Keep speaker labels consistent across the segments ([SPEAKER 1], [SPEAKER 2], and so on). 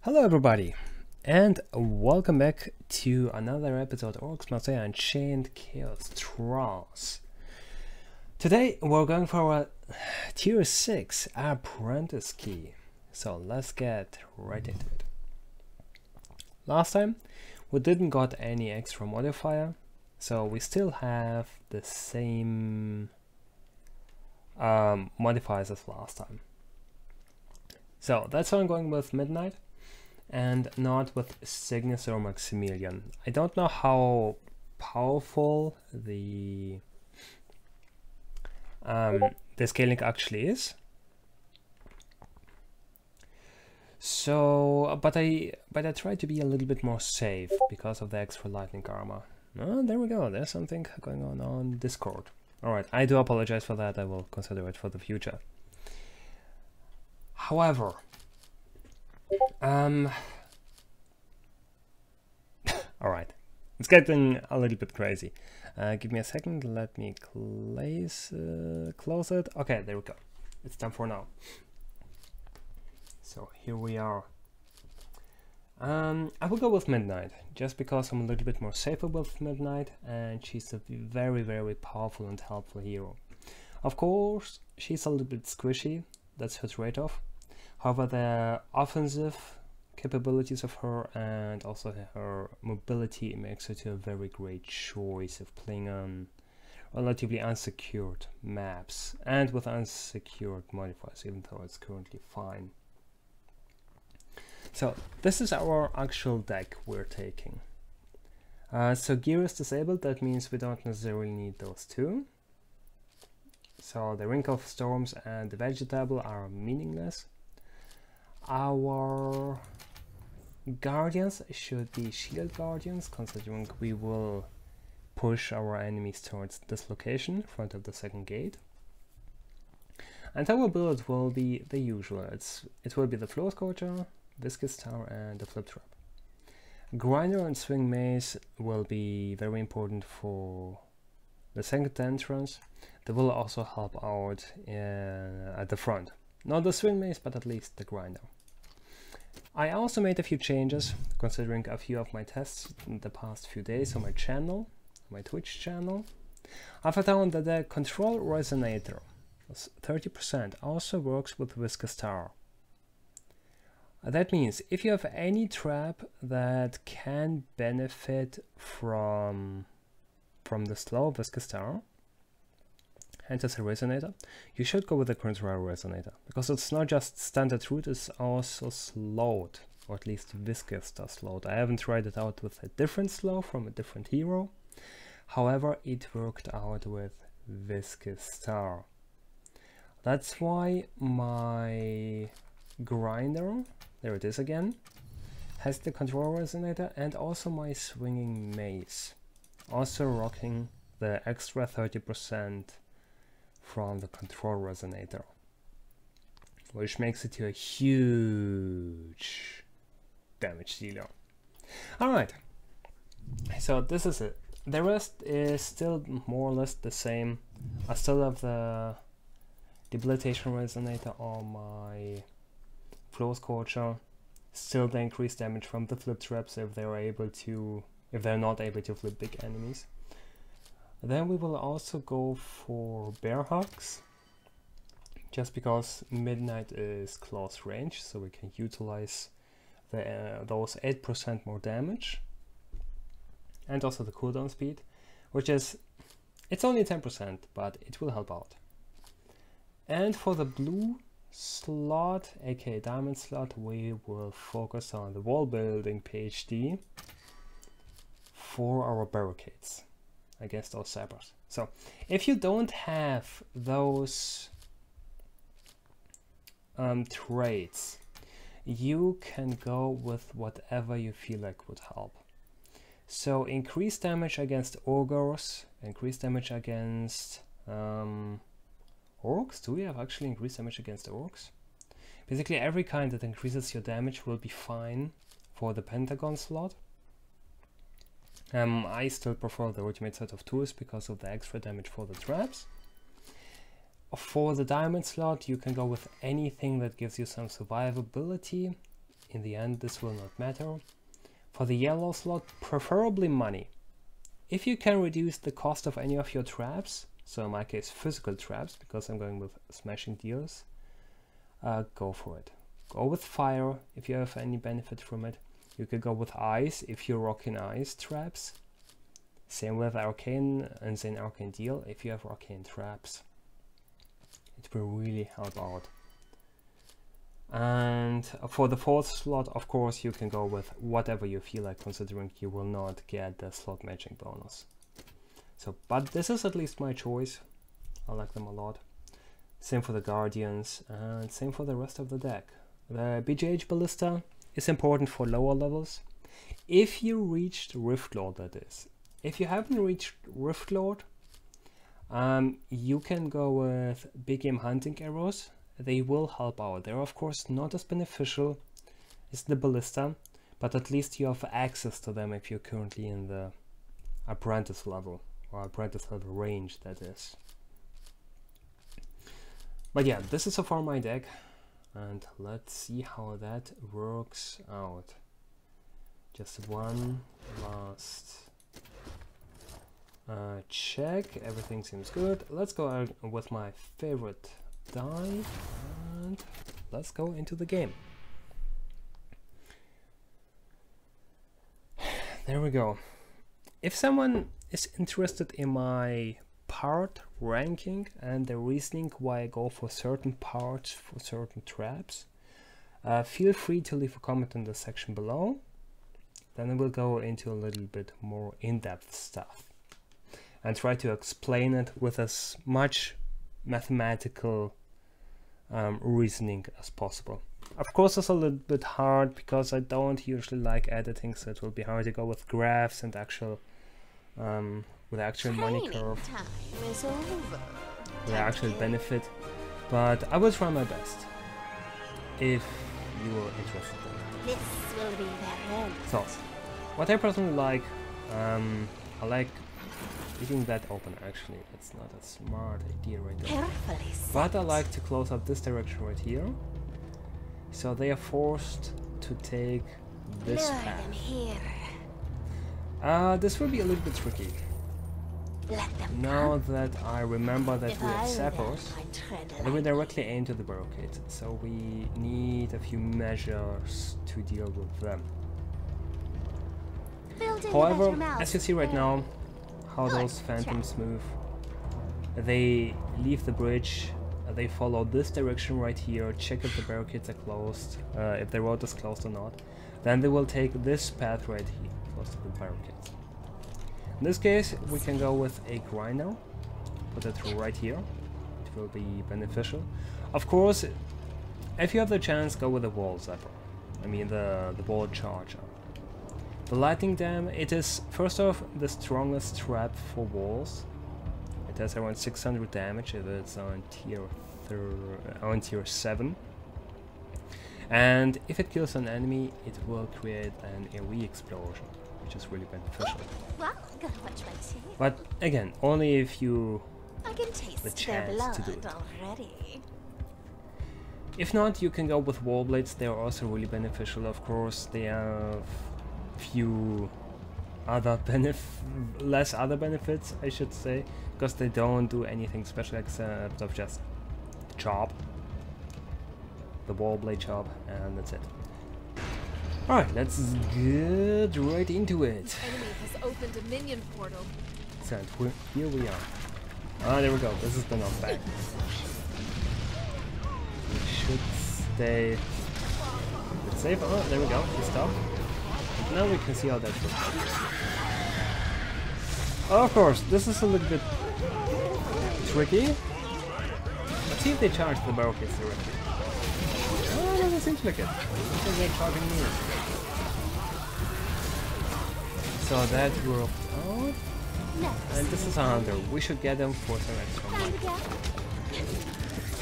[SPEAKER 1] Hello everybody, and welcome back to another episode of Orcs Unchained Chaos Trance. Today we're going for a Tier 6 Apprentice key, so let's get right into it. Last time we didn't got any extra modifier, so we still have the same modifiers as last time. So that's why I'm going with Midnight and not with Cygnus or Maximilian. I don't know how powerful the scaling actually is. So, but I try to be a little bit more safe because of the extra lightning armor. Oh, there we go. There's something going on Discord. All right, I do apologize for that. I will consider it for the future. However, all right, it's getting a little bit crazy. Give me a second. Let me close it. Okay, there we go. It's done for now. So here we are. I will go with Midnight just because I'm a little bit more safer with Midnight, and she's a very, very powerful and helpful hero. Of course, she's a little bit squishy. That's her trade-off. However, the offensive capabilities of her and also her mobility makes her to a very great choice of playing on relatively unsecured maps and with unsecured modifiers, even though it's currently fine. So this is our actual deck we're taking. So gear is disabled, that means we don't necessarily need those two. So the Ring of Storms and the Vegetable are meaningless. Our Guardians should be Shield Guardians, considering we will push our enemies towards this location, in front of the second gate. And our build will be the usual. It will be the Floor Scorcher, Viscous Tower, and the Flip Trap. Grinder and Swing Mace will be very important for the second entrance. They will also help out at the front. Not the Swing Mace, but at least the Grinder. I also made a few changes, considering a few of my tests in the past few days on my channel, my Twitch channel. I've found that the Control Resonator, 30%, also works with Viscous Tower. That means if you have any trap that can benefit from the slow Viscous Tower, and as a resonator, you should go with the Control Resonator, because it's not just standard root, it's also slowed, or at least Viscous does slowed. I haven't tried it out with a different slow from a different hero, however it worked out with Viscous Tower. That's why my Grinder, there it is again, has the Control Resonator, and also my Swinging Mace, also rocking the extra 30% from the Control Resonator, which makes it to a huge damage dealer. Alright, so this is it. The rest is still more or less the same. I still have the Debilitation Resonator on my Floor Scorcher, still the increased damage from the Flip Traps if they're not able to flip big enemies. Then we will also go for Bear Hugs, just because Midnight is close range, so we can utilize those 8% more damage, and also the cooldown speed, which is, it's only 10%, but it will help out. And for the blue slot, aka diamond slot, we will focus on the wall building PhD for our barricades against those sappers. So if you don't have those traits, you can go with whatever you feel like would help. So increased damage against ogres, increased damage against orcs. Do we have actually increased damage against orcs? Basically every kind that increases your damage will be fine for the Pentagon slot. I still prefer the ultimate set of tools because of the extra damage for the traps. For the diamond slot, you can go with anything that gives you some survivability in the end this will not matter. For the yellow slot, preferably money. If you can reduce the cost of any of your traps, so in my case physical traps, because I'm going with smashing deals, go for it. Go with fire if you have any benefit from it. You could go with ice if you're rocking ice traps. Same with arcane and then arcane deal if you have arcane traps. It will really help out. And for the fourth slot, of course, you can go with whatever you feel like, considering you will not get the slot matching bonus. So, but this is at least my choice. I like them a lot. Same for the Guardians, and same for the rest of the deck. The BGH Ballista is important for lower levels. If you reached Rift Lord, that is. If you haven't reached Rift Lord, you can go with big game hunting arrows. They will help out. They're of course not as beneficial as the Ballista, but at least you have access to them if you're currently in the Apprentice level, or Apprentice level range, that is. But yeah, this is so far my deck, and let's see how that works out. Just one last check. Everything seems good. Let's go out with my favorite die, and let's go into the game. There we go. If someone is interested in my part ranking and the reasoning why I go for certain parts for certain traps, feel free to leave a comment in the section below. Then I will go into a little bit more in-depth stuff and try to explain it with as much mathematical reasoning as possible. Of course, it's a little bit hard because I don't usually like editing, so it will be hard to go with graphs and actual with actual money curve, with actual benefit, but I will try my best if you are interested in it.
[SPEAKER 2] This will be their end.
[SPEAKER 1] So, what I personally like, I like leaving that open. Actually, it's not a smart idea right there, but I like to close up this direction right here, so they are forced to take this path. This will be a little bit tricky. Now that I remember that we have sappers, they will directly aim to the barricade, so we need a few measures to deal with them. However, as you see right now, how those phantoms move, they leave the bridge, they follow this direction right here, check if the barricades are closed, if the road is closed or not, then they will take this path right here, close to the barricades. In this case, we can go with a grinder, put it right here, it will be beneficial. Of course, if you have the chance, go with the wall zapper, I mean the wall charger. The lightning dam, it is first off the strongest trap for walls. It has around 600 damage if it's on tier 7. And if it kills an enemy, it will create an AoE explosion, which is really beneficial. But again, only if you have the chance to do it.
[SPEAKER 2] Already.
[SPEAKER 1] If not, you can go with wall blades. They are also really beneficial. Of course, they have few other less other benefits, I should say, because they don't do anything special except of just chop, the wall blade chop, and that's it. Alright, let's get right into it.
[SPEAKER 2] Enemy has opened a minion portal.
[SPEAKER 1] So here we are. Ah, there we go. This is the knockback. We should stay safe. Oh, there we go. We stopped. Now we can see how that works. Of course, this is a little bit tricky. Let's see if they charge the barricades directly. Oh, no, that seems like it. Because they're charging me. So that worked out. And this is a hunter. We should get them for some extra money.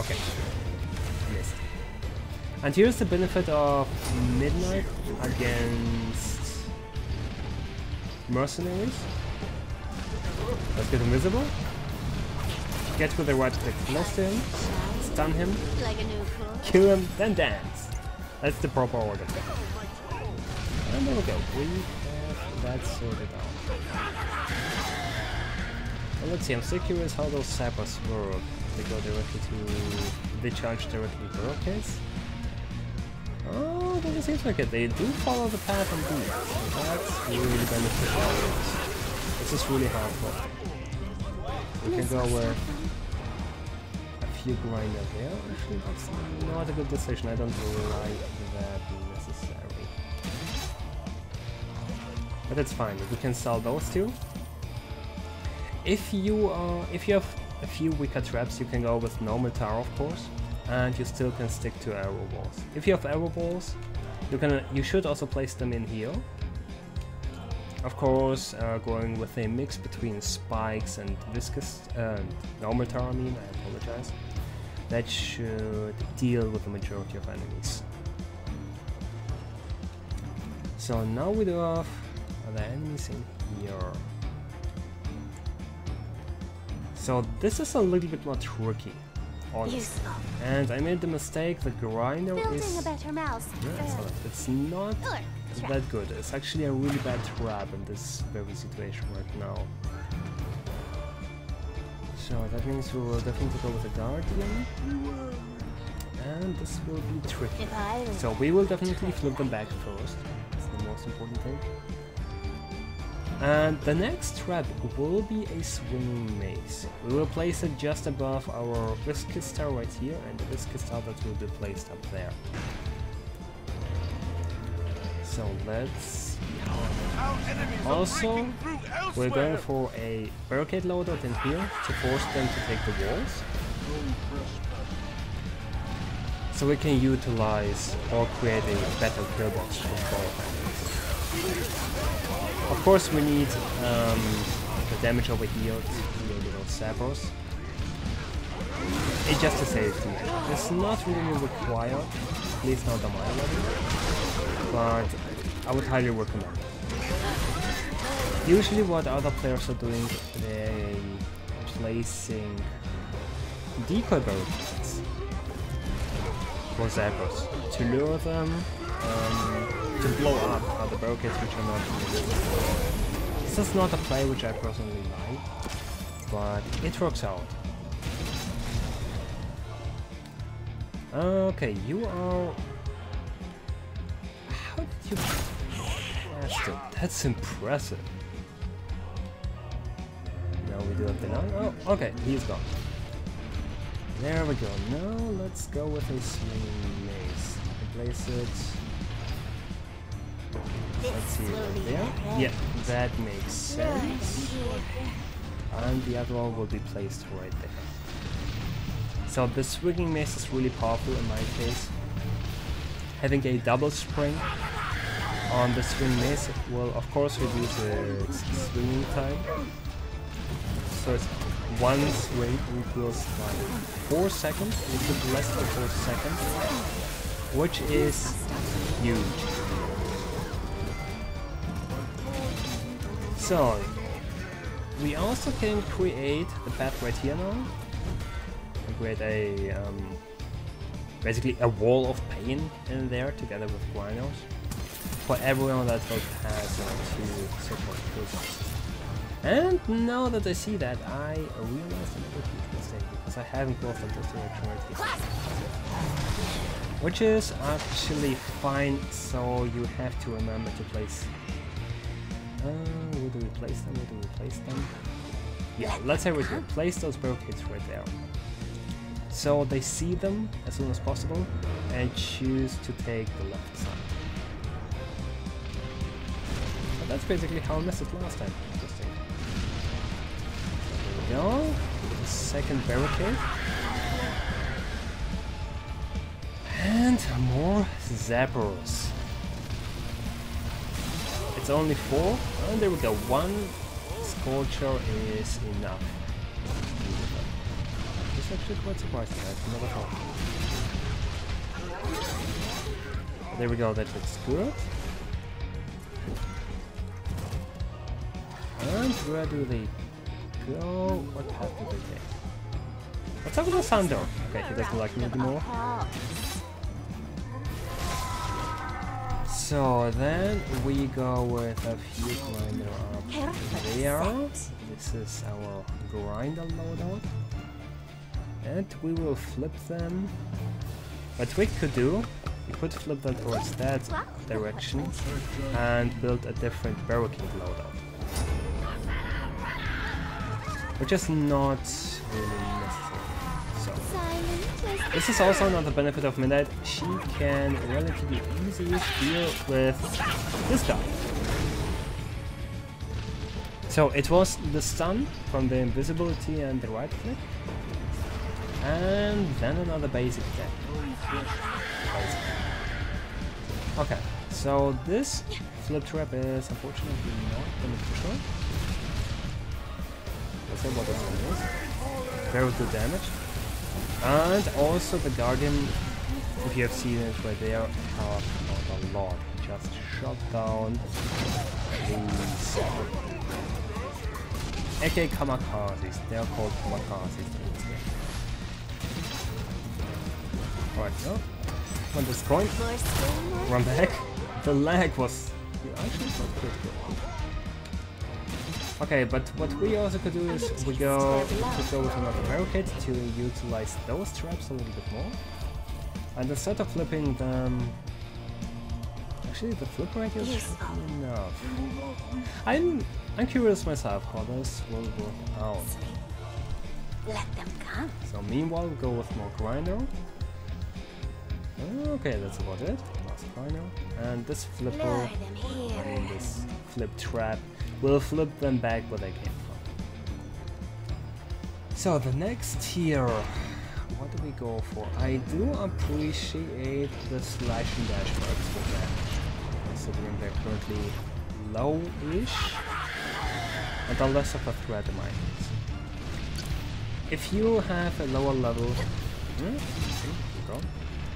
[SPEAKER 1] Okay. Missed. And here's the benefit of Midnight against mercenaries. Let's get invisible. Get with the right click close to him. Stun him. Kill him, then dance. That's the proper order. And there we go. We have that sorted out. Well, let's see. I'm still curious how those sappers work. They go directly to... They charge directly to rockets. Oh, doesn't seem like it. They do follow the path indeed. So that's really beneficial. This is really helpful. We can go with a few grinder there. Actually, that's not a good decision. I don't like that necessarily. But that's fine. We can sell those two. If you have a few weaker traps, you can go with normal tower, of course, and you still can stick to arrow balls. If you have arrow balls, you should also place them in here. Of course, going with a mix between spikes and viscous, normal tower, I mean, I apologize. That should deal with the majority of enemies. So now we do have other enemies in here. So this is a little bit more tricky, honestly. And I made the mistake, the grinder is...
[SPEAKER 2] A better mouse.
[SPEAKER 1] Yeah, it's not that good. It's actually a really bad trap in this very situation right now. So that means we will definitely go with a guardian. And this will be tricky. So we will definitely flip them back first. That's the most important thing. And the next trap will be a swinging mace. We will place it just above our viscous star right here, and the viscous star that will be placed up there. So let's... Also, we're going for a barricade loadout in here to force them to take the walls. So we can utilize or create a better kill box for both enemies. Of course we need the damage over here to deal with those sappers. It's just a safety measure. It's not really required, at least not on my level, but I would highly recommend it. Usually what other players are doing, they're placing decoy barricades for zappers to lure them to blow up other barricades which are not really. This is not a play which I personally like, but it works out. Okay, you are... How did you... That's impressive. Now we do have the now. Oh, okay, he's gone. There we go. Now let's go with a swinging mace. Place it... Let's see right there. Yeah, that makes sense. And the other one will be placed right there. So the swinging mace is really powerful in my case. Having a double spring on the swing mace will of course reduce its swinging time. So it's one swing equals like 4 seconds, a little bit less than 4 seconds, which is huge. So, we also can create the path right here now. And create a, basically a wall of pain in there together with grinders. For everyone that will pass to support cruisers. And now that I see that, I realized another huge mistake, because I haven't gone from this direction right here. Which is actually fine, so you have to remember to place... where do we place them? Where do we place them? Yeah, let's say right here. Place those barricades right there. So they see them as soon as possible and choose to take the left side. So that's basically how I missed it last time. Interesting. There we go. The second barricade. And more zappers. It's only 4, and there we go. 1 scorcher is enough. This is actually quite surprising. I've never thought. There we go. That looks good. And where do they go? What path do they take? What's up with the Thunder? Okay, he doesn't like me anymore. So then we go with a few grinder up there. This is our grinder loadout. And we will flip them. What we could do, we could flip them towards that direction and build a different barricade loadout. Which is not really necessary. So, this is also another benefit of Midnight. She can relatively easily deal with this guy. So it was the stun from the invisibility and the right click. And then another basic attack. Okay, so this flip trap is unfortunately not beneficial. Let's see what this one is. Very good damage. And also the Guardian, if you have seen it right there, helped out a lot. Just shot down these aka kamikazes. They are called kamikazes in this game. Alright, no. On this coin. Run back. The lag was actually quite critical. Okay, but what we also could do is we could go with another barricade to utilize those traps a little bit more. And instead of flipping them, actually the flip rate is enough. I'm curious myself how this will work out.
[SPEAKER 2] Let them come.
[SPEAKER 1] So meanwhile we go with more grinder. Okay, that's about it. Last grinder. And this flipper, I mean this flip trap, will flip them back where they came from. So the next tier, what do we go for? I do appreciate the slash and dash perks for damage, considering they're currently low-ish and are less of a threat in my case. If you have a lower level,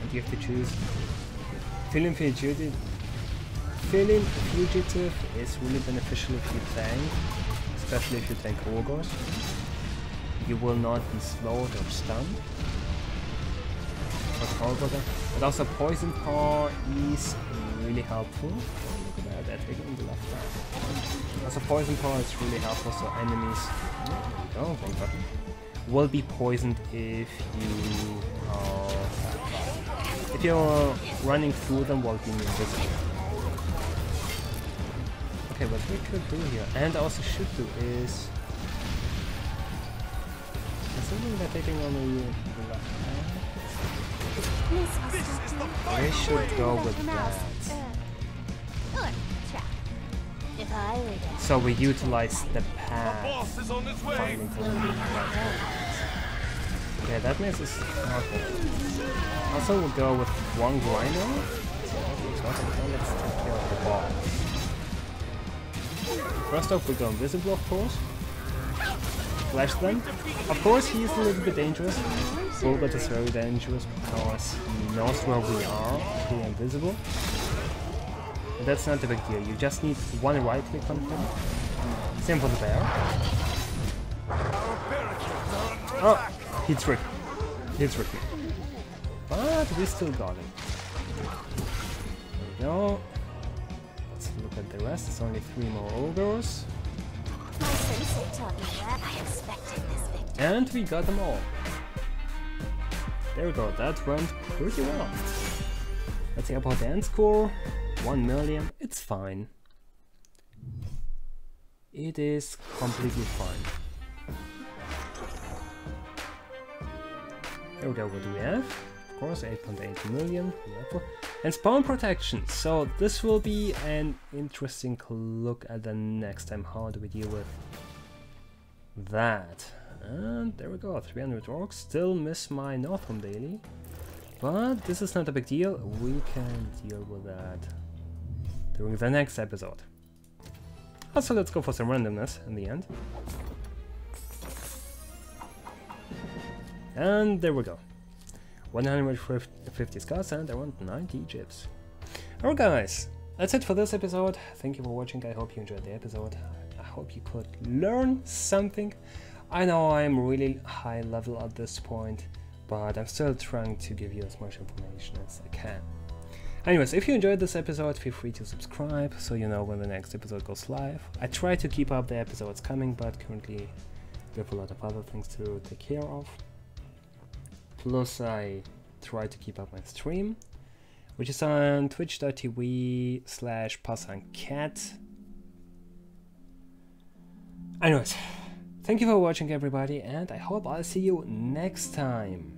[SPEAKER 1] and you have to choose Feeling Fugitive. Feeling Fugitive is really beneficial if you tank, especially if you tank Orcs. You will not be slowed or stunned. But also Poison Paw is really helpful. Look at that, they're taking the left side. Also Poison Paw is really helpful, so enemies will be poisoned if you're running through them while being invisible. Okay, what we could do here, and also should do, is assuming they're taking on the left hand, we should go with that. So we utilize the path finding the right. Okay, that means it's not good. Also we'll go with one grinder. Let's take care of the balls. First off, we go invisible, of course. Flash them. Of course, he's a little bit dangerous. Bulbot is very dangerous because he knows where we are if we're invisible. But that's not a big deal. You just need one right click on him. Same for the bear. Oh, he tricked. He tricked me. But we still got it. There we go. Let's look at the rest. It's only 3 more ogres.
[SPEAKER 2] My sensei taught me that. I expected this victory.
[SPEAKER 1] And we got them all. There we go, that went pretty well. Let's see about the end score. 1 million, it's fine. It is completely fine. There we go, what do we have? Of course, 8.8 million. And spawn protection. So this will be an interesting look at the next time. How do we deal with that? And there we go, 300 orcs. Still miss my Northam daily. But this is not a big deal. We can deal with that during the next episode. Also, let's go for some randomness in the end. And there we go. 150 skulls and around 90 chips. Alright guys, that's it for this episode. Thank you for watching. I hope you enjoyed the episode. I hope you could learn something. I know I'm really high level at this point, but I'm still trying to give you as much information as I can. Anyways, if you enjoyed this episode, feel free to subscribe so you know when the next episode goes live. I try to keep up the episodes coming, but currently we have a lot of other things to take care of. Plus I try to keep up my stream, which is on twitch.tv/passancat. Anyways, thank you for watching everybody, and I hope I'll see you next time.